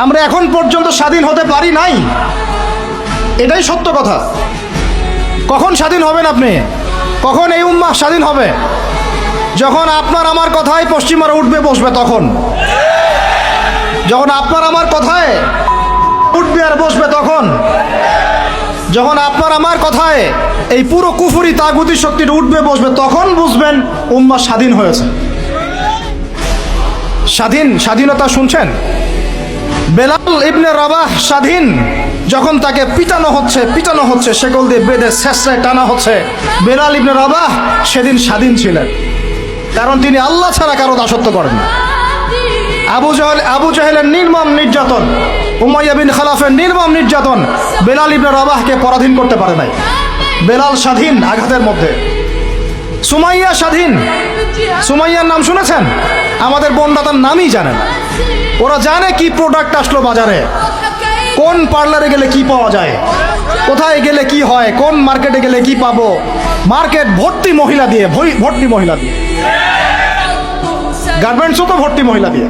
আমরা এখন পর্যন্ত স্বাধীন হতে পারি নাই, এটাই সত্য কথা। কখন স্বাধীন হবেন আপনি? কখন এই উম্মাহ স্বাধীন হবে? যখন আপনার আমার কথায় পশ্চিমারা উঠবে বসবে, তখন যখন আপনার আমার কথায় উঠবে আর বসবে, তখন যখন আপনার আমার কথায় এই পুরো কুফরি তাগুতি শক্তিটা উঠবে বসবে, তখন বুঝবেন উম্মাহ স্বাধীন হয়েছে। স্বাধীনতা শুনছেন? বেলাল ইবনে রাবাহ স্বাধীন, যখন তাকে পিটানো হচ্ছে শেকল দিয়ে বেঁধে শেষরায় টানা হচ্ছে, বেলাল ইবনে রাবাহ সেদিন স্বাধীন ছিলেন, কারণ তিনি আল্লাহ ছাড়া কারো দাসত্ব করেন না। আবু জাহেলের নির্মম নির্যাতন, উমাইয়া বিন খালাফের নির্মম নির্যাতন বেলাল ইবনে রাবাহকে পরাধীন করতে পারে নাই। বেলাল স্বাধীন আঘাতের মধ্যে। সুমাইয়া স্বাধীন। সুমাইয়ার নাম শুনেছেন? আমাদের বোনরা তার নামই জানে না। ওরা জানে কি প্রোডাক্ট আসলো বাজারে, কোন পার্লারে গেলে কি পাওয়া যায়, কোথায় গেলে কি হয়, কোন মার্কেটে গেলে কি পাবো। মার্কেট ভর্তি মহিলা দিয়ে, ভর্তি মহিলা দিয়ে, গার্মেন্টসও তো ভর্তি মহিলা দিয়ে।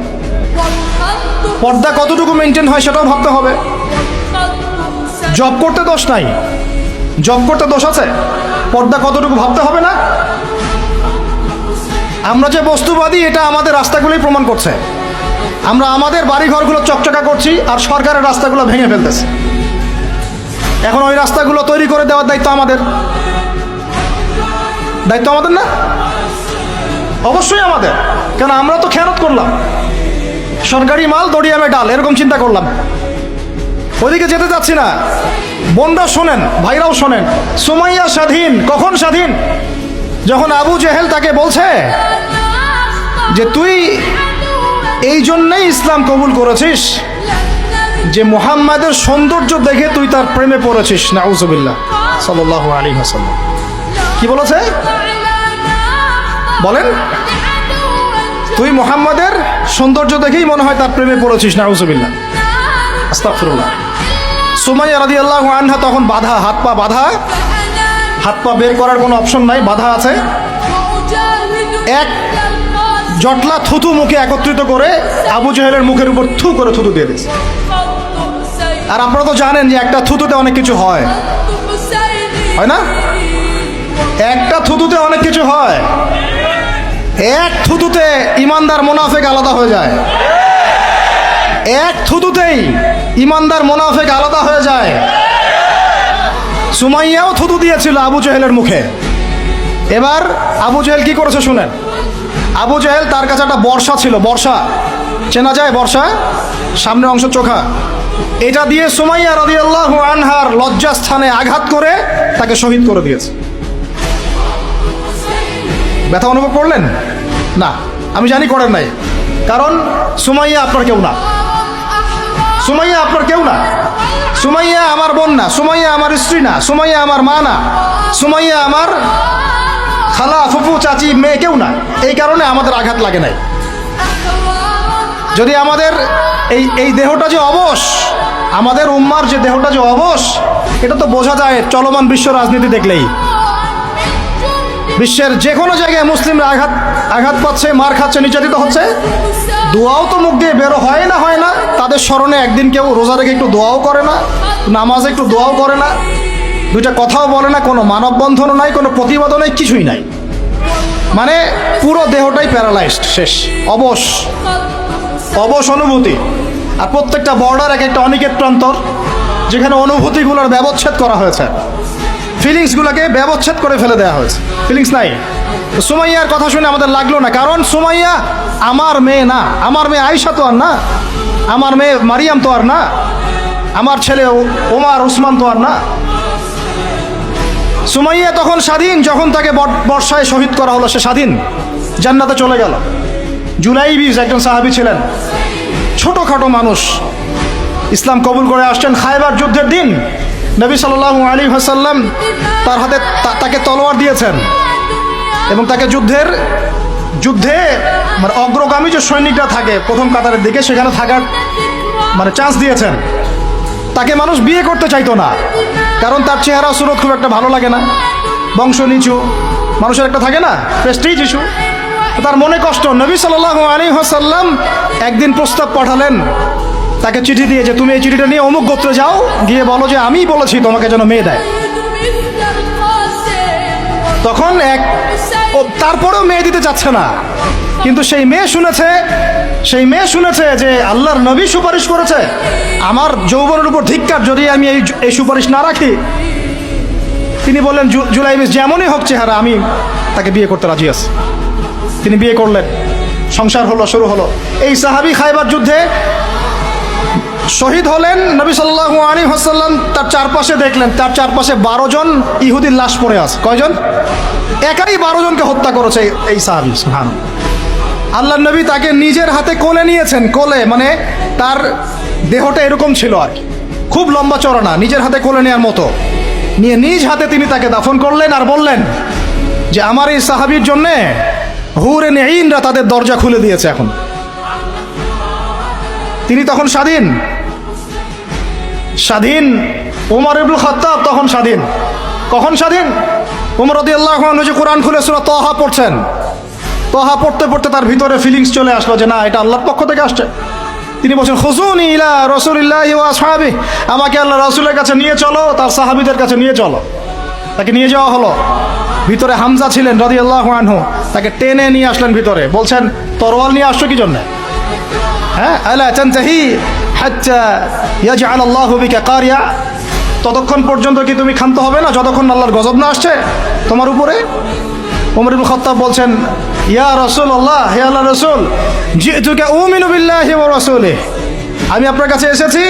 পর্দা কতটুকু মেনটেন হয় সেটাও ভাবতে হবে। জব করতে দোষ নাই, জব করতে দোষ আছে, পর্দা কতটুকু ভাবতে হবে না? আমরা যে বস্তুবাদী এটা আমাদের রাস্তাগুলোই প্রমাণ করছে। আমরা আমাদের বাড়িঘরগুলো চকচকা করছি আর সরকারের রাস্তাগুলো ভেঙে ফেলতেছে। এখন ওই রাস্তাগুলো তৈরি করে দেওয়ার দায়িত্ব আমাদের, দায়িত্ব আমাদের না? অবশ্যই আমাদের, কেন আমরা তো খেয়ানত করলাম, সরকারি মাল দড়িয়ামে ডাল, এরকম চিন্তা করলাম। ওইদিকে যেতে যাচ্ছি না। বোনরা শোনেন, ভাইরাও শোনেন, সুমাইয়া স্বাধীন। কখন স্বাধীন? যখন আবু জেহেল তাকে বলছে যে তুই এই জন্যই ইসলাম কবুল করেছিস যে মুহাম্মাদের সৌন্দর্য দেখে তুই তার প্রেমে পড়েছিস। নাউজুবিল্লাহ সাল্লাল্লাহু আলাইহি ওয়াসাল্লাম কি বলেছে বলেন? তুই মুহাম্মাদের সৌন্দর্য দেখেই মনে হয় তার প্রেমে পড়েছিস। নাউজুবিল্লাহ, আস্তাগফিরুল্লাহ। সুমাইয়া রাদিয়াল্লাহু আনহা তখন বাধা, হাত পা বাধা, হাত পা বের করার কোনো অপশন নাই, বাধা আছে। এক জটলা থুতু মুখে একত্রিত করে আবু জেহেলের মুখের উপর থু করে থুতু দিয়ে দিয়েছে। আর আপনারা তো জানেন যে একটা থুতুতে অনেক কিছু হয়, হয় না? একটা থুতুতে অনেক কিছু হয়। এক থুতুতে ইমানদার মুনাফিক আলাদা হয়ে যায়। এক থুতুতেই ইমানদার মুনাফিক আলাদা হয়ে যায়। সুমাইয়াও থুতু দিয়েছিল আবু জেহেলের মুখে। এবার আবু জেহেল কি করেছে শুনেন। আবু জেহেল, তার কাছে একটা বর্ষা ছিল, বর্ষা চেনা যায়, বর্ষা সামনের অংশ চোখা, এটা দিয়ে সুমাইয়া রাদিয়াল্লাহু আনহার লজ্জাস্থানে আঘাত করে তাকে শহীদ করে দিয়েছে। ব্যথা অনুভব করলেন না? আমি জানি করেন নাই, কারণ সুমাইয়া আপনার কেউ না, সুমাইয়া আপনার কেউ না, সুমাইয়া আমার বোন না, সুমাইয়া আমার স্ত্রী না, সুমাইয়া আমার মা না, সুমাইয়া আমার খালা ফুফু চাচি মেয়ে কেউ না। এই কারণে আমাদের আঘাত লাগে নাই। যদি আমাদের এই দেহটা যে অবশ, আমাদের উম্মার যে দেহটা যে অবশ, এটা তো বোঝা যায় চলমান বিশ্ব রাজনীতি দেখলেই। বিশ্বের যে কোনো জায়গায় মুসলিমরা আঘাত পাচ্ছে, মার খাচ্ছে, নির্যাতিত হচ্ছে, দোয়াও তো মুখ দিয়ে বেরো হয় না। তাদের স্মরণে একদিন কেউ রোজা রেখে একটু দোয়াও করে না, নামাজে একটু দোয়াও করে না, দুইটা কথাও বলে না, কোনো মানববন্ধনও নাই, কোনো প্রতিবাদও নাই, কিছুই নাই। মানে পুরো দেহটাই প্যারালাইজড, শেষ, অবশ অনুভূতি। আর প্রত্যেকটা বর্ডার এক একটা অনিকেত প্রান্তর, যেখানে অনুভূতিগুলোর ব্যবচ্ছেদ করা হয়েছে, ফিলিংসগুলোকে ব্যবচ্ছেদ করে ফেলে দেওয়া হয়েছে, ফিলিংস নাই। সুমাইয়ার কথা শুনে আমাদের লাগলো না, কারণ সুমাইয়া আমার মেয়ে না, আমার মেয়ে আয়েশা তো আর না, আমার মেয়ে মারিয়াম তো আর না, আমার ছেলে ওমর উসমান তো আর না। সুমাইয়া তখন স্বাধীন, যখন তাকে বর্ষায় শহীদ করা হলো, সে স্বাধীন, জান্নাতে চলে গেল। জুলাইবিস একজন সাহাবী ছিলেন, ছোটখাটো মানুষ, ইসলাম কবুল করে আসছেন। খায়বার যুদ্ধের দিন নবী সাল্লাল্লাহু আলাইহি ওয়াসাল্লাম তার হাতে তাকে তলোয়ার দিয়েছেন এবং তাকে যুদ্ধে মানে অগ্রগামী যে সৈনিকরা থাকে প্রথম কাতারের দিকে, সেখানে থাকার মানে চান্স দিয়েছেন। তাকে মানুষ বিয়ে করতে চাইতো না, কারণ তার চেহারা সুরত খুব একটা ভালো লাগে না, বংশ নিচু, মানুষের একটা থাকে না প্রেস্টিজ ইস্যু, তার মনে কষ্ট। নবী সাল্লাল্লাহু আলাইহি ওয়াসাল্লাম একদিন প্রস্তাব পাঠালেন তাকে চিঠি দিয়ে যে তুমি এই চিঠিটা নিয়ে অমুক গোত্রে যাও, গিয়ে বলো যে আমি বলেছি তোমাকে যেন মেয়ে দেয়। তখন তারপরেও মেয়ে দিতে চাচ্ছে না, কিন্তু সেই মেয়ে শুনেছে যে আল্লাহর নবী সুপারিশ করেছে, আমার যৌবনের উপর ধিক্কার যদি আমি এই সুপারিশ না রাখি। তিনি বললেন জুলাইবিস যেমনই হোক চেহারা, আমি তাকে বিয়ে করতে রাজি আছি। তিনি বিয়ে করলেন, সংসার শুরু হলো। এই সাহাবী খায়বার যুদ্ধে শহীদ হলেন। নবী সাল্লাল্লাহু আলাইহি ওয়াসাল্লাম তার চারপাশে দেখলেন, তার চারপাশে 12 জন ইহুদির লাশ পড়ে আছে। কয়জন? একাই 12 জনকে হত্যা করেছে এই সাহাবী। সুবহানাল্লাহ। আল্লাহর নবী তাকে নিজের হাতে কোলে নিয়েছেন। কোলে মানে তার দেহটা এরকম ছিল আর কি, খুব লম্বা চওড়া না, নিজের হাতে কোলে নেওয়ার মতো নিয়ে নিজ হাতে তিনি তাকে দাফন করলেন। আর বললেন যে আমার এই সাহাবীর জন্যে হুরে নেঈনরা তাদের দরজা খুলে দিয়েছে। এখন তিনি তখন স্বাধীন। ওমর ইবনুল খাত্তাব তখন স্বাধীন। কখন স্বাধীন? ওমর রাদিয়াল্লাহু আনহু যে কোরআন খুলে সূরা তাহা পড়ছেন, তাহা পড়তে পড়তে তার ভিতরে ফিলিংস চলে আসলো যে না, এটা আল্লাহর পক্ষ থেকে আসছে। তিনি বলছেন খুযুনি ইলা রাসূলিল্লাহি ওয়া আসহাবিহি, আমাকে আল্লাহ রাসূলের কাছে নিয়ে চলো, তার সাহাবীদের কাছে নিয়ে চলো। তাকে নিয়ে যাওয়া হলো। ভিতরে হামজা ছিলেন রাদিয়াল্লাহু আনহু, তাকে টেনে নিয়ে আসলেন ভিতরে। বলছেন তরোয়াল নিয়ে আসছো কি জন্য? হ্যাঁ, আলা তানতাহি হাত্তা ইয়াজআল আল্লাহু বিকা কারিয়া, ততক্ষণ পর্যন্ত কি তুমি ক্ষান্ত হবে না যতক্ষণ আল্লাহর গজব না আসছে তোমার উপরে? ওমর ইবনে খাত্তাব বলছেন ইয়া রাসূলুল্লাহ, হে আল্লাহর রাসূল, জিতুকা উমিনু বিল্লাহি ওয়া রাসূলিহি, আমি আপনার কাছে এসেছি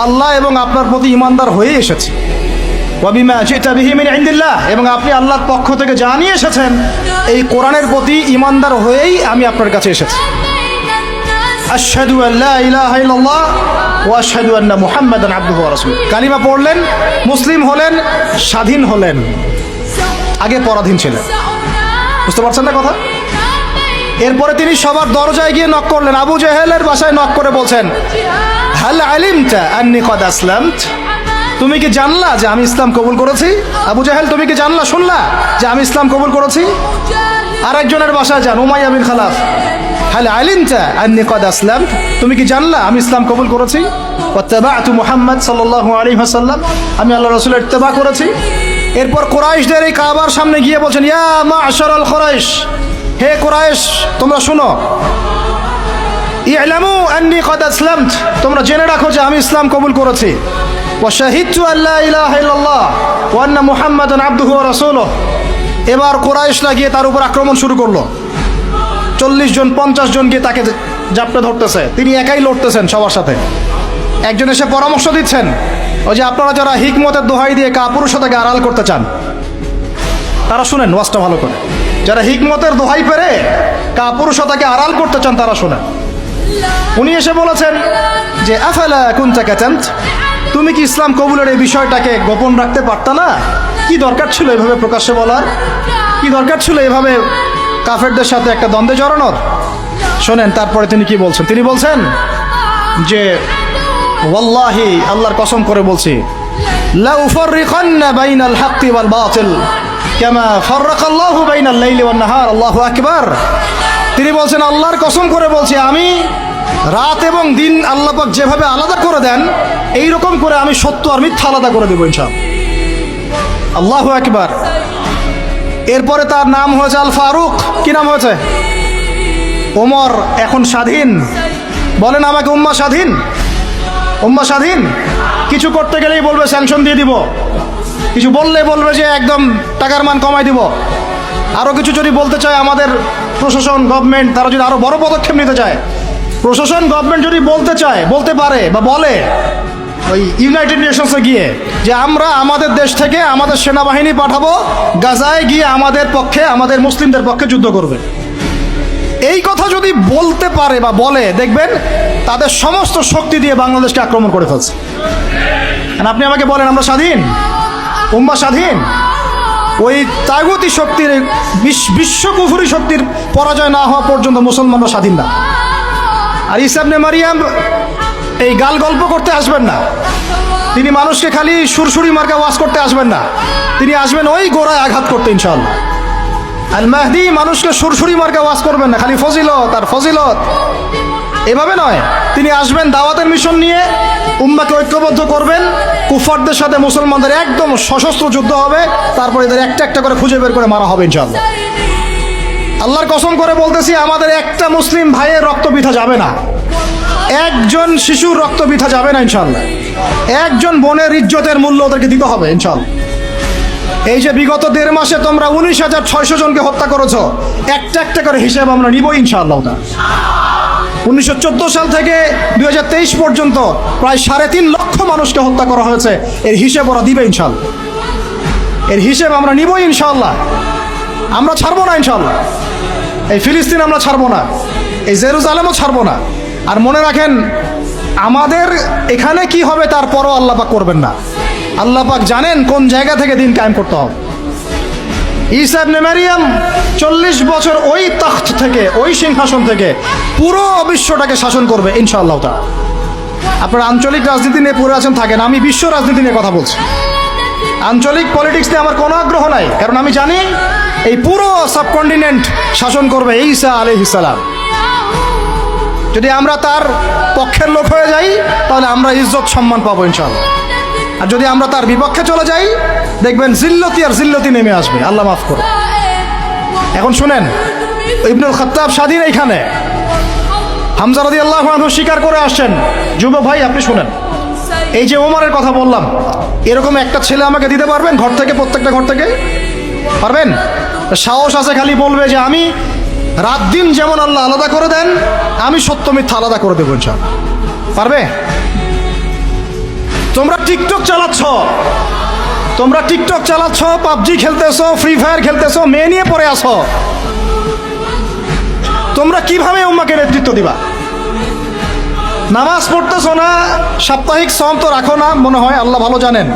আল্লাহ এবং আপনার প্রতি ঈমানদার হয়ে এসেছি। ওয়া বিমা জিতা বিহি মিন ইনদিল্লাহ, এবং আপনি আল্লাহর পক্ষ থেকে জানিয়ে এসেছেন এই কোরআনের প্রতি ঈমানদার হয়েই আমি আপনার কাছে এসেছি। আশহাদু আল্লা ইলাহা ইল্লাল্লাহ ওয়া আশহাদু আন্না মুহাম্মাদান আবদুহু ওয়া রাসূলুহু। কালিমা পড়লেন, মুসলিম হলেন, স্বাধীন হলেন। আগে পরাধীন ছিলেন। বুঝতে পারছেন না কথা? এরপরে তিনি সবার দরজায় গিয়ে নক করলেন। আবু জেহেলের বাসায় নক করে বলছেন হাল আলিমতা আন্নী কদ আসলামত, তুমি কি জানলা যে আমি ইসলাম কবুল করেছি? আবু জেহেল, তুমি কি জানলা, শুনলা যে আমি ইসলাম কবুল করেছি? আরেকজনের বাসায় যান, উমাইয়া বিন খালাফ, হাল আলিমতা আন্নী কদ আসলামত, তুমি কি জানলা আমি ইসলাম কবুল করেছি? ওয়াত্তাবা'তু মুহাম্মদ সাল্লাল্লাহু আলাইহি ওয়াসাল্লাম, আমি আল্লাহ রাসূলের ইত্তেবা করেছি। এরপর কুরাইশদের এই কাবার সামনে গিয়ে বলছেন ইয়া মা'শারাল কুরাইশ, হে কুরাইশ তোমরা শুনো, ই'লামু আন্নী কদ আসলামত, তোমরা জেনে রাখো যে আমি ইসলাম কবুল করেছি। ওয়া শাহিদতু আল্লা ইলাহা ইল্লাল্লাহ ওয়া আন্না মুহাম্মাদান আবদুহু ওয়া রাসূলুহু। এবার কুরাইশরা গিয়ে তার উপর আক্রমণ শুরু করলো। 40 জন 50 জন গিয়ে তাকে জাপটে ধরতেছে, তিনি একাই লড়তেছেন সবার সাথে। একজন এসে পরামর্শ দিচ্ছেন, ওই যে আপনারা যারা হিকমতের দোহাই দিয়ে কাপুরুষতাকে আড়াল করতে চান তারা শুনেন ওয়াজটা ভালো করে। যারা হিকমতের দোহাই পেরে কাপুরুষতাকে আড়াল করতে চান তারা শুনেন। উনি এসে বলেছেন যে আফালা কুনতা কাতামত, তুমি কি ইসলাম কবুলের এই বিষয়টাকে গোপন রাখতে পারতা না? কি দরকার ছিল এভাবে প্রকাশ্যে বলার? কি দরকার ছিল এভাবে কাফেরদের সাথে একটা দ্বন্দ্বে জড়ানোর? শোনেন তারপরে তিনি কি বলছেন। তিনি বলছেন যে ওয়াল্লাহি, আল্লাহর কসম করে বলছি, লা উফাররিকান্না বাইনাল হাক্কি ওয়াল বাতিল কামা ফাররাকাল্লাহু বাইনাল লাইলি ওয়ান নাহার। আল্লাহু আকবার। তিনি বলছেন আল্লাহর কসম করে বলছি, আমি রাত এবং দিন আল্লাহ পাক যেভাবে আলাদা করে দেন এই রকম করে আমি সত্য আর মিথ্যা আলাদা করে দেব ইনশাআল্লাহ। আল্লাহু আকবার। এরপরে তার নাম হয়েছে আল ফারুক। কি নাম হয়েছে? ওমর এখন স্বাধীন। বলেন আমাকে উম্মাহ স্বাধীন? উম্মাহ স্বাধীন। কিছু করতে গেলেই বলবে স্যাংশন দিয়ে দিব, কিছু বললে বলবে যে একদম টাকার মান কমাই দিব। আরও কিছু যদি বলতে চায় আমাদের প্রশাসন গভর্নমেন্ট, তারা যদি আরও বড় পদক্ষেপ নিতে চায়, প্রশাসন গভর্নমেন্ট যদি বলতে চায়, বলতে পারে বা বলে ওই ইউনাইটেড নেশনসে গিয়ে যে আমরা আমাদের দেশ থেকে আমাদের সেনাবাহিনী পাঠাবো গাজায় গিয়ে আমাদের পক্ষে, আমাদের মুসলিমদের পক্ষে যুদ্ধ করবে, এই কথা যদি বলতে পারে বা বলে, দেখবেন তাদের সমস্ত শক্তি দিয়ে বাংলাদেশকে আক্রমণ করে ফেলছে। আপনি আমাকে বলেন আমরা স্বাধীন? উম্মাহ স্বাধীন? ওই তাগুতি শক্তির, বিশ্ব কুফরি শক্তির পরাজয় না হওয়া পর্যন্ত মুসলমানরা স্বাধীন না। আর ঈসা ইবনে মারিয়াম এই গাল গল্প করতে আসবেন না, তিনি মানুষকে খালি সুরসুরি মার্কা ওয়াজ করতে আসবেন না, তিনি আসবেন ওই গোড়ায় আঘাত করতে ইনশাআল্লাহ। আল মাহদি মানুষকে সুরসুরি মার্কা ওয়াজ করবেন না, খালি ফজিলত আর ফজিলত, এভাবে নয়। তিনি আসবেন দাওয়াতের মিশন নিয়ে, উম্মাকে ঐক্যবদ্ধ করবেন, কুফারদের সাথে মুসলমানদের একদম সশস্ত্র যুদ্ধ হবে, তারপর এদের একটা একটা করে খুঁজে বের করে মারা হবে ইনশাআল্লাহ। আল্লাহর কসম করে বলতেছি, আমাদের একটা মুসলিম ভাইয়ের রক্ত বৃথা যাবে না, একজন শিশুর রক্ত বৃথা যাবে না ইনশাআল্লাহ। একজন বোনের ইজ্জতের মূল্য ওদেরকে দিতে হবে ইনশাআল্লাহ। এই যে বিগত 1.5 মাসে তোমরা 19,600 জনকে হত্যা করেছো, একটা একটা করে হিসাব আমরা নিব ইনশাআল্লাহ। 1914 সাল থেকে 2023 পর্যন্ত প্রায় 3.5 লক্ষ মানুষকে হত্যা করা হয়েছে, এর হিসেব ওরা দিবে ইনশাআল্লাহ। এর হিসেব আমরা নিব ইনশাআল্লাহ। আমরা ছাড়বো না ইনশাআল্লাহ। এই ফিলিস্তিন আমরা ছাড়বো না, এই জেরুজালেমও ছাড়বো না। আর মনে রাখেন, আমাদের এখানে কি হবে তারপরও আল্লাহ পাক করবেন না। আল্লাহ পাক জানেন কোন জায়গা থেকে দিন কায়েম করতে হবে। ঈসা ইবনে মারিয়াম 40 বছর ওই তখ্ত থেকে, ওই সিংহাসন থেকে পুরো বিশ্বটাকে শাসন করবে ইনশাআল্লাহ তাআলা। আপনারা আঞ্চলিক রাজনীতি নিয়ে পড়ে আছেন, থাকেন, আমি বিশ্ব রাজনীতি নিয়ে কথা বলছি। আঞ্চলিক পলিটিক্স নিয়ে আমার কোনো আগ্রহ নাই, কারণ আমি জানি এই পুরো সাবকন্টিনেন্ট শাসন করবে ঈসা আলাইহিস সালাম। যদি আমরা তার পক্ষের লোক হয়ে যাই, তাহলে আমরা ইজ্জত সম্মান পাবো ইনশাআল্লাহ। আর যদি আমরা তার বিপক্ষে চলে যাই, দেখবেন জিল্লতি আর জিল্লতি নেমে আসবে, আল্লাহ মাফ করো। এখন শুনেন, ইবনুল খাত্তাব স্বাধীন এইখানে হামজা রাদিয়াল্লাহু আনহু স্বীকার করে আসছেন। যুবক ভাই আপনি শুনেন, এই যে ওমরের কথা বললাম, এরকম একটা ছেলে আমাকে দিতে পারবেন ঘর থেকে, প্রত্যেকটা ঘর থেকে পারবেন? সাহস আছে খালি বলবে যে আমি রাত দিন যেমন আল্লাহ আলাদা করে দেন, আমি সত্য মিথ্যা আলাদা করে দেবো ইনশাআল্লাহ। পারবে? তোমরা টিকটক চালাচ্ছ, তোমরা টিকটক চালাচ্ছ, পাবজি খেলতেছো, ফ্রি ফায়ার খেলতেছো, মেয়ে নিয়ে পড়ে আসো, তোমরা কিভাবে উম্মাকে নেতৃত্ব দিবা? নামাজ পড়তেছো না, সাপ্তাহিক সম তো রাখো না মনে হয়, আল্লাহ ভালো জানেন।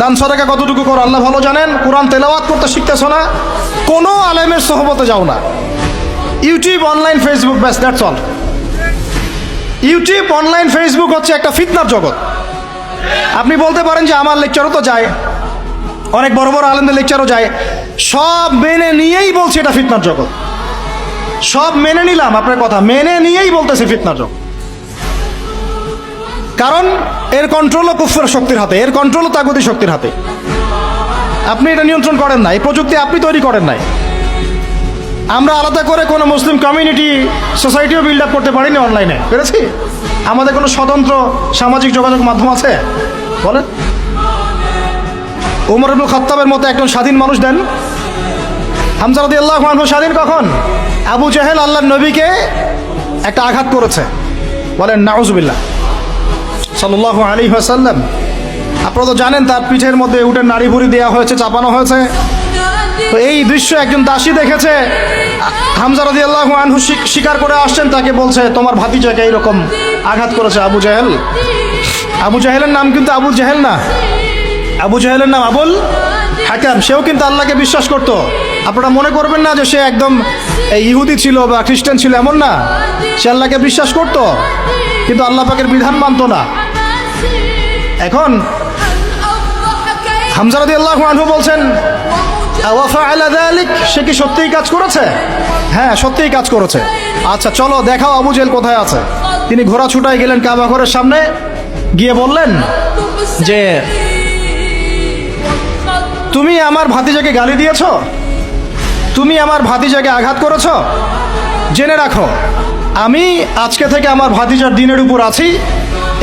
দান সদকা কতটুকু করো আল্লাহ ভালো জানেন। কোরআন তেলাওয়াত করতে শিখতেছো না, কোনো আলেমের সোহবতে যাও না। ইউটিউব, অনলাইন, ফেসবুক, ব্যাস, that's all. YouTube, online, Facebook হচ্ছে একটা ফিতনার জগৎ। আপনি বলতে পারেন যে আমার লেকচারও তো যায়, অনেক বড় বড় আলেমদের লেকচারও যায়, সব মেনে নিয়েই বলছে এটা ফিতনার জগৎ। সব মেনে নিলাম, আপনার কথা মেনে নিয়েই বলতেছে ফিতনার জগৎ। কারণ এর কন্ট্রোলও কুফর শক্তির হাতে, এর কন্ট্রোলও তাগুতি শক্তির হাতে। আপনি এটা নিয়ন্ত্রণ করেন না, এই প্রযুক্তি আপনি তৈরি করেন নাই। আমরা আলাদা করে কোনো মুসলিম কমিউনিটি, সোসাইটিও বিল্ড আপ করতে পারিনি অনলাইনে, পেরেছি? আমাদের কোনো স্বতন্ত্র সামাজিক যোগাযোগ মাধ্যম আছে বলেন? ওমর ইবনে খাত্তাবের মতো একজন স্বাধীন মানুষ দেন। হামজা রাদিয়াল্লাহু আনহু স্বাধীন কখন? আবু জাহেল আল্লাহর নবীকে একটা আঘাত করেছে, বলেন নাউজুবিল্লাহ, সাল্লাল্লাহু আলাইহি ওয়াসাল্লাম। আপনারা তো জানেন তার পিঠের মধ্যে উটের নাড়ি ভুড়ি দেওয়া হয়েছে, চাপানো হয়েছে। তো এই দৃশ্য একজন দাসী দেখেছে, হামজা রাদিয়াল্লাহু আনহু স্বীকার করে আসছেন, তাকে বলছে তোমার ভাতিজাকে এইরকম আঘাত করেছে আবু জাহেল। আবু জাহেলের নাম কিন্তু আবু জাহেল না, আবু জাহেলের নাম আবুল হাকাম। সেও কিন্তু আল্লাহকে বিশ্বাস করত। আপনারা মনে করবেন না যে সে একদম ইহুদি ছিল বা খ্রিস্টান ছিল, এমন না। সে আল্লাহকে বিশ্বাস করত, কিন্তু আল্লাহ পাকের বিধান মানত না। এখন হামজা রাদিয়াল্লাহু আনহু বলছেন ওয়া ফাআলা যালিক, সে কি সত্যিই কাজ করেছে? হ্যাঁ, সত্যিই কাজ করেছে। আচ্ছা চলো দেখাও আবু জেহেল কোথায় আছে। তিনি ঘোড়া ছুটায় গেলেন কাবা ঘরের সামনে, গিয়ে বললেন যে তুমি আমার ভাতিজাকে গালি দিয়েছো, তুমি আমার ভাতিজাকে আঘাত করেছো, জেনে রাখো আমি আজকে থেকে আমার ভাতিজার দিনের উপর আছি।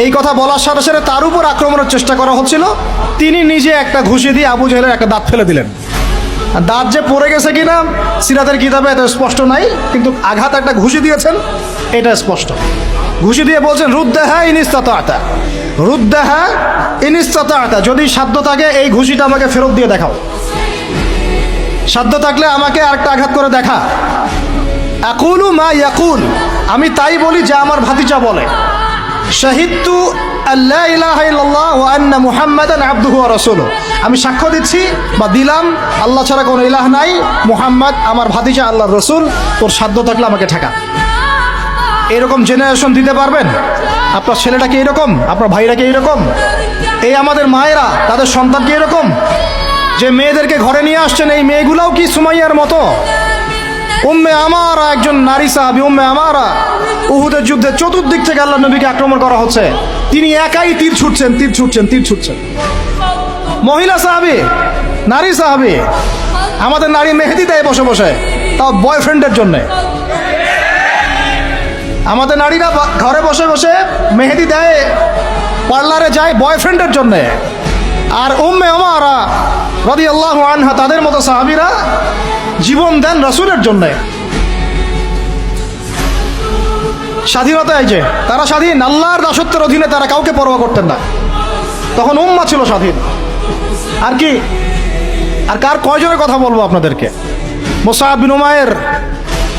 এই কথা বলার সাথে সাথে তার উপর আক্রমণের চেষ্টা করা হচ্ছিল। তিনি নিজে একটা ঘুষি দিয়ে আবু জাহেলের একটা দাঁত ফেলে দিলেন। দাঁত যে পড়ে গেছে কিনা সিরাতের কিতাবে এত স্পষ্ট নাই, কিন্তু আঘাত একটা ঘুষি দিয়েছেন এটা স্পষ্ট। ঘুষি দিয়ে বলছেন রুদ্দাহা ইনিস্তাতা, রুদ্দাহা ইনিস্তাতা, যদি সাধ্য থাকে এই ঘুষিটা আমাকে ফেরত দিয়ে দেখাও, সাধ্য থাকলে আমাকে আরেকটা আঘাত করে দেখা। আকুলু মা ইয়াকুল, আমি তাই বলি যা আমার ভাতিজা বলে। শাহিদতু আল্লা ইলাহা ইল্লাল্লাহ ওয়া আন্না মুহাম্মাদান আবদুহু ওয়া রাসূলুহু, আমি সাক্ষ্য দিচ্ছি বা দিলাম আল্লাহ ছাড়া কোনো ইলাহ নাই, মুহাম্মদ আমার ভাতিজা আল্লাহর রাসূল। তোর সাধ্য থাকলে আমাকে ঠেকা। এরকম জেনারেশন দিতে পারবেন? আপনার ছেলেটা কি এরকম? আপনার ভাইরা কি এরকম? এই আমাদের মায়েরা তাদের সন্তান কি এরকম? যে মেয়েদেরকে ঘরে নিয়ে আসছেন, এই মেয়েগুলাও কি সুমাইয়ার মতো? উম্মে আমারা একজন নারী সাহাবী, উম্মে আমারা, উহুদের যুদ্ধে চতুর্দিক থেকে আল্লাহ নবীকে আক্রমণ করা হচ্ছে, তিনি একাই তীর ছুটছেন। মহিলা সাহাবী, নারী সাহাবী, আমাদের নারী মেহেদি দেয় বসে বসে, তাও বয়ফ্রেন্ডের জন্যে। আমাদের নারীরা ঘরে বসে বসে মেহেদি দেয়, পার্লারে যায় বয়ফ্রেন্ডের জন্যে। আর উম্মে আমারা রাদিয়াল্লাহু আনহা, তাদের মতো সাহাবীরা জীবন দেন রাসূলের জন্যে। স্বাধীনতা, এই যে তারা স্বাধীন, আল্লাহর দাসত্বের অধীনে তারা কাউকে পরোয়া করতেন না। তখন উম্মাহ ছিল স্বাধীন। আর কি, আর কার কয়জনের কথা বলবো আপনাদেরকে? মুসআব বিন উমাইর,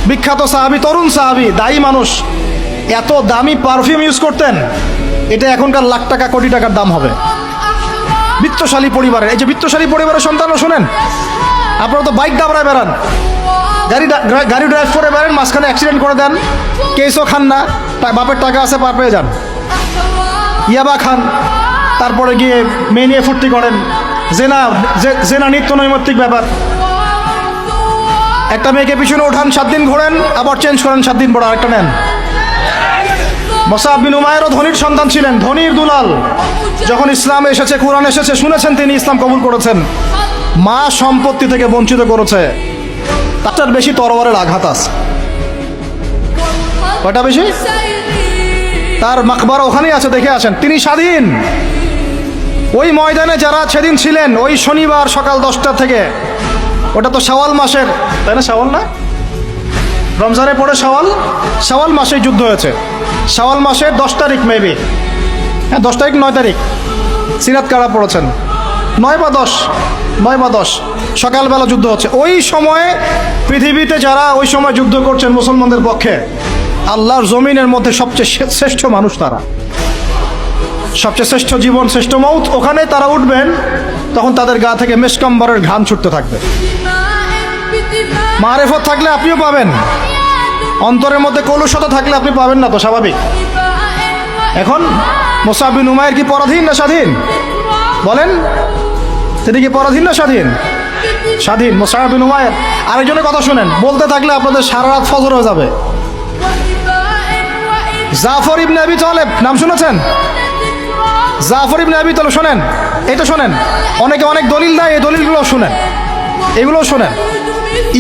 বিখ্যাত সাহাবী, তরুণ সাহাবী, দায়ী মানুষ, এত দামি পারফিউম ইউজ করতেন, এটা এখনকার লাখ টাকা কোটি টাকার দাম হবে। বিত্তশালী পরিবারের, এই যে বিত্তশালী পরিবারের সন্তানরা শোনেন, আপনারা তো বাইক দাবড়ায় বেড়ান, গাড়ি ড্রাইভ করে বেড়ান, মাঝখানে অ্যাক্সিডেন্ট করে দেন, কেসও খান না, তাই বাপের টাকা আছে পার পেয়ে যান, ইয়াবা খান, তারপরে গিয়ে মেয়ে নিয়ে ফুর্তি করেন, জেনা নিত্য নৈমিত্তিক ব্যাপার। একটা মেয়েকে পিছনে ওঠান, 7 দিন ঘোরেন, আবার চেঞ্জ করেন, 7 দিন পর আরেকটা নেন। মুসআব বিন উমাইরও ধনীর সন্তান ছিলেন, ধনীর দুলাল। যখন ইসলাম এসেছে, কোরআন এসেছে, শুনেছেন, তিনি ইসলাম কবুল করেছেন। মা সম্পত্তি থেকে বঞ্চিত করেছে, তার বেশি তরবারের আঘাত আছে। কয়টা বেশি? তার মাকবারা ওখানেই আছে, দেখে আসেন। তিনি স্বাধীন। ওই ময়দানে যারা সেদিন ছিলেন, ওই শনিবার সকাল 10টা থেকে, ওটা তো শাওয়াল মাসের, তাই না? শাওয়াল না, রমজানের পরে শাওয়াল মাসে যুদ্ধ হয়েছে। শাওয়াল মাসের 10 তারিখ, মেবি, হ্যাঁ 10 তারিখ 9 তারিখ সিরাত কারা পড়েছেন, 9 বা 10 সকালবেলা যুদ্ধ হচ্ছে। ওই সময়ে পৃথিবীতে যারা ওই সময় যুদ্ধ করছেন মুসলমানদের পক্ষে, আল্লাহর জমিনের মধ্যে সবচেয়ে শ্রেষ্ঠ মানুষ তারা, সবচেয়ে শ্রেষ্ঠ জীবন, শ্রেষ্ঠ মৌত। ওখানে তারা উঠবেন, তখন তাদের গা থেকে মেশকাম্বরের ঘ্রাণ ছুটতে থাকবে। মারেফত থাকলে আপনিও পাবেন, অন্তরের মধ্যে কলুষতা থাকলে আপনি পাবেন না, তো স্বাভাবিক। এখন মুসআব বিন উমাইর কি পরাধীন না স্বাধীন? বলেন, তিনি কি পরাধীন না স্বাধীন? স্বাধীন মুসআব বিন উমাইর। আরেকজনের কথা শুনেন, বলতে থাকলে আপনাদের সারা রাত ফজর হয়ে যাবে। জাফর ইবনে আবি তালেব, নাম শুনেছেন? জাফর ইবনে আবি তালেব, শোনেন, এটা শোনেন। অনেকে অনেক দলিল দেয়, এই দলিলগুলো শুনেন, এগুলো শোনেন।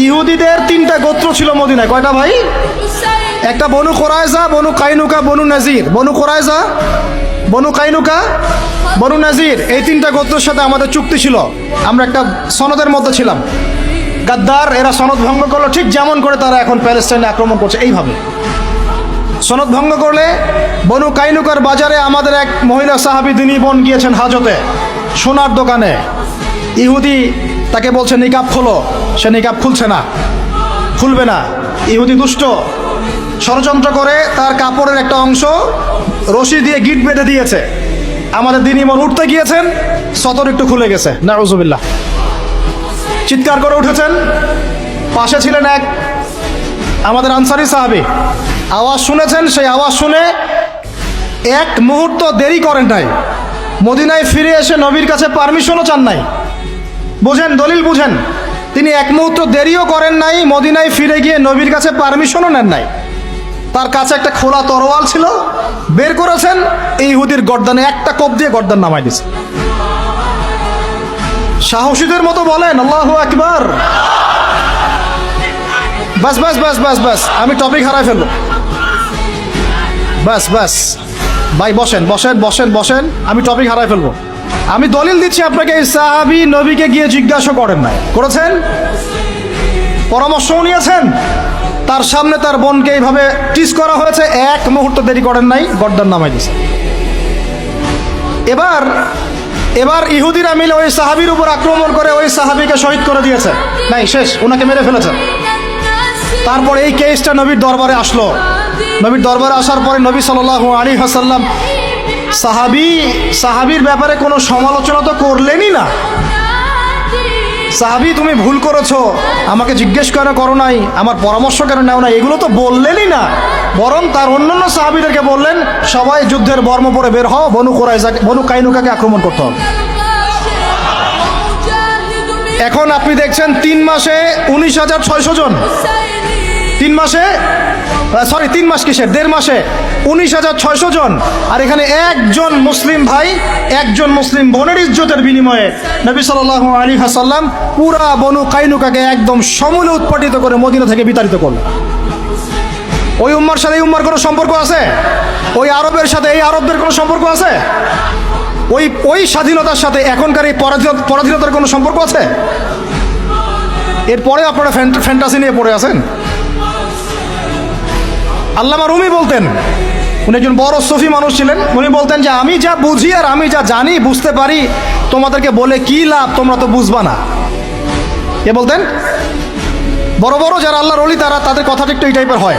ইহুদিদের 3টা গোত্র ছিল মদিনায়। কয়টা ভাই? একটা বনু কোরাইজা, বনু কাইনুকা, বনু নাজির। বনু কোরাইজা, বনু কাইনুকা, বনু নাজির, এই 3টা গোত্রের সাথে আমাদের চুক্তি ছিল। আমরা একটা সনদের মধ্যে ছিলাম। গাদ্দার, এরা সনদ ভঙ্গ করলো, ঠিক যেমন করে তারা এখন প্যালেস্টাইনে আক্রমণ করছে, এইভাবে সনদ ভঙ্গ করলে। বনু কাইনুকার বাজারে আমাদের এক মহিলা সাহাবী দিনী বোন গিয়েছেন হাজতে, সোনার দোকানে। ইহুদি তাকে বলছে নিকাব খোলো, সে নিকাব খুলছে না, খুলবে না। ইহুদি দুষ্ট, ষড়যন্ত্র করে তার কাপড়ের একটা অংশ রশি দিয়ে গিট বেঁধে দিয়েছে। আমাদের দিনী বোন উঠতে গিয়েছেন, সতর একটু খুলে গেছে, নাউজুবিল্লাহ। চিৎকার করে উঠেছেন। পাশে ছিলেন এক আমাদের আনসারি সাহাবী, আওয়াজ শুনেছেন। সেই আওয়াজ শুনে 1 মুহূর্ত দেরি করেন নাই, মদিনায় ফিরে এসে নবীর কাছে পারমিশনও চান নাই। বুঝেন, দলিল বুঝেন। তিনি 1 মুহূর্ত দেরিও করেন নাই, মদিনায় ফিরে গিয়ে নবীর কাছে পারমিশনও নেন নাই। তার কাছে একটা খোলা তরোয়াল ছিল, বের করেছেন, এই ইহুদির গর্দানে একটা কোপ দিয়ে গর্দান নামাই দিয়েছে। সাহসীদের মতো বলেন আল্লাহু আকবার। বাস বাস বাস বাস বাস, আমি টপিক হারাই ফেলবো। বাস বাস ভাই, বসেন বসেন বসেন বসেন, আমি টপিক হারাই ফেলবো। আমি দলিল দিচ্ছি আপনাকে, এই সাহাবী নবীকে গিয়ে জিজ্ঞাসা করেন নাই, করেছেন? পরামর্শও নিয়েছেন? তার সামনে তার বোনকে এইভাবে টিজ করা হয়েছে, 1 মুহূর্ত দেরি করেন নাই, গর্দান নামাই দিয়েছে। এবার ইহুদিরা মিলে ওই সাহাবীর উপর আক্রমণ করে ওই সাহাবীকে শহীদ করে দিয়েছে। নাই, শেষ, ওনাকে মেরে ফেলেছেন। তারপর এই কেসটা নবীর দরবারে আসলো। নবীর দরবারে আসার পরে নবী সাল্লাল্লাহু আলাইহি ওয়াসাল্লাম সাহাবীর ব্যাপারে কোনো সমালোচনা তো করলেনই না। সাহাবী, তুমি ভুল করেছো, আমাকে জিজ্ঞেস কেন করো নাই, আমার পরামর্শ কেন নেও না, এগুলো তো বললেনই না। বরং তার অন্যান্য সাহাবীদেরকে বললেন, সবাই যুদ্ধের বর্ম পরে বের হও, বনু কাইনুকাকে আক্রমণ করতে হবে। এখন আপনি দেখছেন 3 মাসে 19,600 জন। 3 মাসে, সরি 3 মাস কিসের, 1.5 মাসে 19,600 জন। আর এখানে একজন মুসলিম ভাই, একজন মুসলিম বোনের ইজ্জতের বিনিময়ে নবী সাল্লাল্লাহু আলাইহি ওয়াসাল্লাম পুরা বনু কাইনুকাকে একদম সমূলে উৎপাটিত করে মদিনা থেকে বিতাড়িত করলেন। ওই উম্মার সাথে এই উম্মার কোনো সম্পর্ক আছে? ওই আরবের সাথে এই আরবদের কোনো সম্পর্ক আছে? ওই স্বাধীনতার সাথে এখনকার এই পরাধীনতার কোনো সম্পর্ক আছে? এরপরে আপনারা ফ্যান্টাসি নিয়ে পড়ে আছেন। আল্লামা রুমি বলতেন, উনি একজন বড় সুফি মানুষ ছিলেন, উনি বলতেন যে আমি যা বুঝি আর আমি যা জানি বুঝতে পারি, তোমাদেরকে বলে কি লাভ, তোমরা তো বুঝবা না। কে বলতেন? বড় বড় যারা আল্লাহর ওলি তারা, তাদের কথাটা একটু এই টাইপের হয়,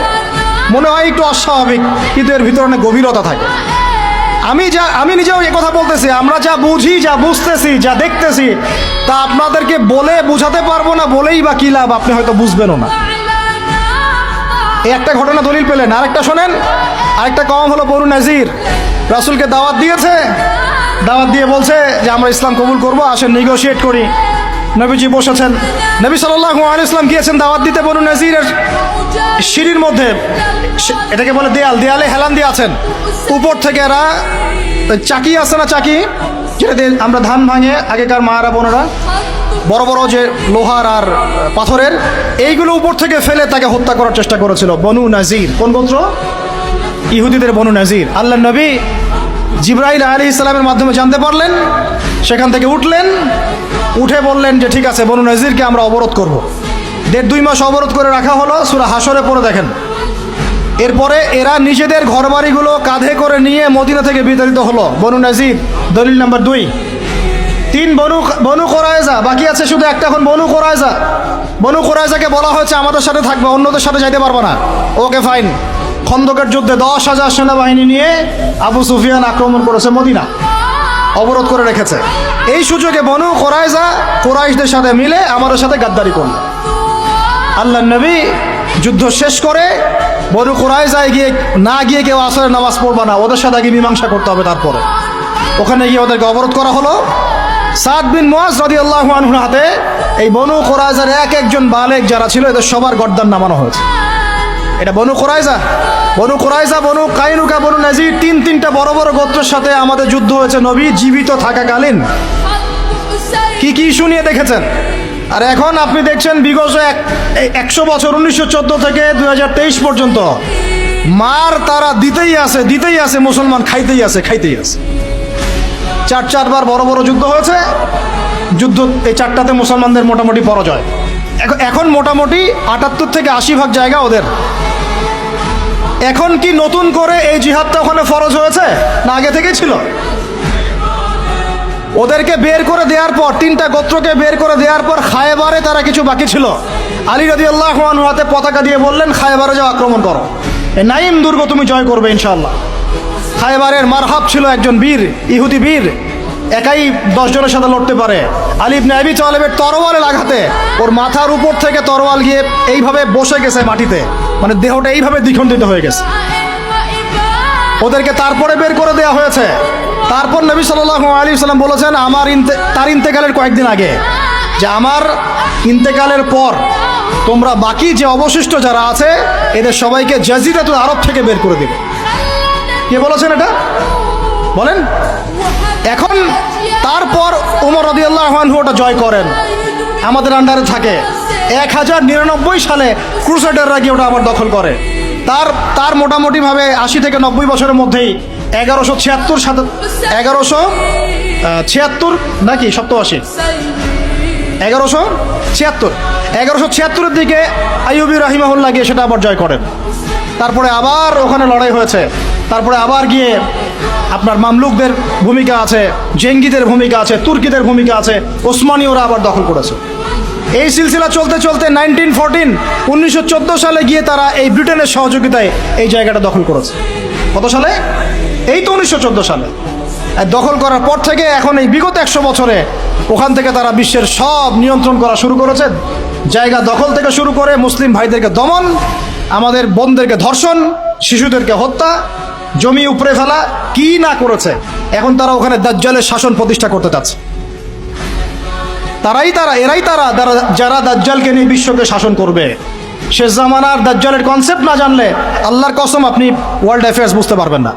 মনে হয় একটু অস্বাভাবিক, কিন্তু এর ভিতরে অনেক গভীরতা থাকে। আমি নিজেও এই কথা বলতেছি, আমরা যা বুঝি, যা বুঝতেছি, যা দেখতেছি, তা আপনাদেরকে বলে বুঝাতে পারবো না, বলেই বা কি লাভ, আপনি হয়তো বুঝবেনও না। এই একটা ঘটনা দলিল পেলেন। আরেকটা শোনেন, আরেকটা কওম হলো বনু নাজির। রাসূলকে দাওয়াত দিয়েছে, দাওয়াত দিয়ে বলছে যে আমরা ইসলাম কবুল করবো, আসেন নেগোশিয়েট করি। নবীজি বসেছেন, নবী সাল্লাল্লাহু আলাইহি ওয়াসাল্লাম গিয়েছেন দাওয়াত দিতে বনু নাজিরের সিঁড়ির মধ্যে, এটাকে বলে দেয়াল, দেয়ালে হেলান দিয়ে আছেন। উপর থেকে এরা চাকি আছে না, চাকি যেটা দিয়ে আমরা ধান ভাঙে আগেকার মায়েরা বোনেরা, বড় বড় যে লোহার আর পাথরের, এইগুলো উপর থেকে ফেলে তাকে হত্যা করার চেষ্টা করেছিল বনু নাজির। কোন গোত্র? ইহুদিদের বনু নাজির। আল্লাহ নবী জিবরাইল আলাইহিস সালামের মাধ্যমে জানতে পারলেন, সেখান থেকে উঠলেন, উঠে বললেন যে ঠিক আছে, বনু নাজিরকে আমরা অবরোধ করব। 1.5-2 মাস অবরোধ করে রাখা হলো, সূরা হাশরে পড়ে দেখেন। এরপরে এরা নিজেদের ঘরবাড়িগুলো কাঁধে করে নিয়ে মদিনা থেকে বিতাড়িত হলো। বনু নাজির, দলিল নাম্বার 2। 3 বনু কোরাইজা, বাকি আছে শুধু একটা, এখন বনু কোরাইজা। বনু কোরাইজাকে বলা হয়েছে আমাদের সাথে থাকবে, অন্যদের সাথে যাইতে পারবে না। Okay fine. খন্দকের যুদ্ধে 10,000 সেনাবাহিনী নিয়ে আবু সুফিয়ান আক্রমণ করেছে মদিনা, অবরোধ করে রেখেছে। এই সুযোগে বনু কোরাইজা কুরাইশদের সাথে মিলে আমাদের সাথে গাদ্দারি করল। আল্লাহ নবী যুদ্ধ শেষ করে বনু কোরাইজায় গিয়ে না গিয়ে কেউ আসরের নামাজ পড়বে না, ওদের সাথে গিয়ে মীমাংসা করতে হবে। তারপরে ওখানে গিয়ে ওদেরকে অবরোধ করা হলো। সাদ বিন মুআজ রাদিয়াল্লাহু আনহুর হাতে এই বনু কোরাইজার একজন বালেগ যারা ছিল, এদের সবার গর্দান নামানো হয়েছে। এটা বনু কোরাইজা, বনু কোরাইজা, বনু কাইনুকা, বনু নাজির, 3টা বড় বড় গোত্রের সাথে আমাদের যুদ্ধ হয়েছে নবী জীবিত থাকাকালীন। কি কি ইস্যু নিয়ে দেখেছেন। আর এখন আপনি দেখছেন বিগত 100 বছর, 1914 থেকে 2023 পর্যন্ত মার তারা দিতেই আছে, মুসলমান খাইতেই আছে। 4বার বড় বড় যুদ্ধ হয়েছে। যুদ্ধ এই 4টাতে মুসলমানদের মোটামুটি পরাজয়। এখন মোটামুটি 78 থেকে 80% জায়গা ওদের। এখন কি নতুন করে এই জিহাদটা ওখানে ফরজ হয়েছে, না আগে থেকেই ছিল? ওদেরকে বের করে দেওয়ার পর, 3টা গোত্রকে বের করে দেওয়ার পর খায়বারে তারা কিছু বাকি ছিল। আলী রাদিয়াল্লাহু আনহু হাতে পতাকা দিয়ে বললেন, খায়বারে যাও, আক্রমণ করো, এই নাইম দুর্গ তুমি জয় করবে ইনশাআল্লাহ। খায়বারের মারহাব ছিল একজন বীর, ইহুদি বীর, একাই 10 জনের সাথে লড়তে পারে। আলী ইবনে আবি তালেবের তরোয়ালের আঘাতে ওর মাথার উপর থেকে তরোয়াল গিয়ে এইভাবে বসে গেছে মাটিতে, মানে দেহটা এইভাবে দ্বিখণ্ডিত হয়ে গেছে। ওদেরকে তারপরে বের করে দেওয়া হয়েছে। তারপর নবী সাল্লাল্লাহু আলাইহি ওয়াসাল্লাম বলেছেন তার ইন্তেকালের কয়েকদিন আগে, যে আমার ইন্তেকালের পর তোমরা বাকি যে অবশিষ্ট যারা আছে এদের সবাইকে জাজিরাতুল আরব থেকে বের করে দেবে। কে বলেছেন এটা? বলেন। এখন তারপর ওমর রাদিয়াল্লাহু আনহু ওটা জয় করেন, আমাদের আন্ডারে থাকে। 1099 সালে ক্রুসেডাররা গিয়ে ওটা আবার দখল করে। তার মোটামুটি ভাবে 80 থেকে 90 বছরের মধ্যেই 1176 নাকি 87, 1176 দিকে আইয়ুবী রাহিমাহুল্লাহ গিয়ে সেটা আবার জয় করেন। তারপরে আবার ওখানে লড়াই হয়েছে। তারপরে আবার গিয়ে আপনার মামলুকদের ভূমিকা আছে, জেঙ্গিদের ভূমিকা আছে, তুর্কিদের ভূমিকা আছে, ওসমানীয়রা আবার দখল করেছে। এই সিলসিলা চলতে চলতে 1914 সালে গিয়ে তারা এই ব্রিটেনের সহযোগিতায় এই জায়গাটা দখল করেছে। কত সালে? এই তো 1914 সালে। দখল করার পর থেকে এখন এই বিগত 100 বছরে ওখান থেকে তারা বিশ্বের সব নিয়ন্ত্রণ করা শুরু করেছে। জায়গা দখল থেকে শুরু করে মুসলিম ভাইদেরকে দমন, আমাদের বোনদেরকে ধর্ষণ, শিশুদেরকে হত্যা, জমি উপড়ে ফেলা, কি না করেছে। এখন তারা ওখানে দাজ্জালের শাসন প্রতিষ্ঠা করতে চাচ্ছে। এরাই তারা যারা দাজ্জালকে নিয়ে বিশ্বকে শাসন করবে। শেষ জামানার দাজ্জালের কনসেপ্ট না জানলে আল্লাহর কসম আপনি ওয়ার্ল্ড অ্যাফেয়ার্স বুঝতে পারবেন না।